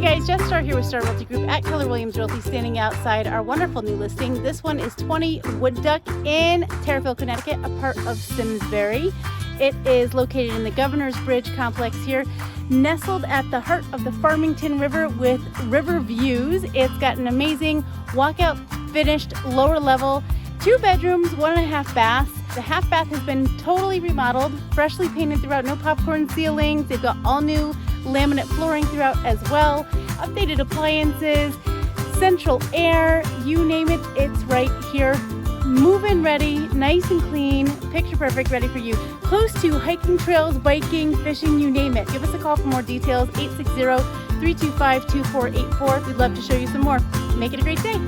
Hey guys, Jess Starr here with Starr Realty Group at Keller Williams Realty, standing outside our wonderful new listing. This one is 20 Wood Duck in Tarrifville, Connecticut, a part of Simsbury. It is located in the Governor's Bridge complex here, nestled at the heart of the Farmington River with river views. It's got an amazing walkout finished lower level, 2 bedrooms, 1.5 baths. The half bath has been totally remodeled, freshly painted throughout, no popcorn ceilings. They've got all new laminate flooring throughout as well, updated appliances, central air, you name it, it's right here. Move-in ready, nice and clean, picture perfect, ready for you. Close to hiking trails, biking, fishing, you name it. Give us a call for more details, 860-325-2484. We'd love to show you some more. Make it a great day.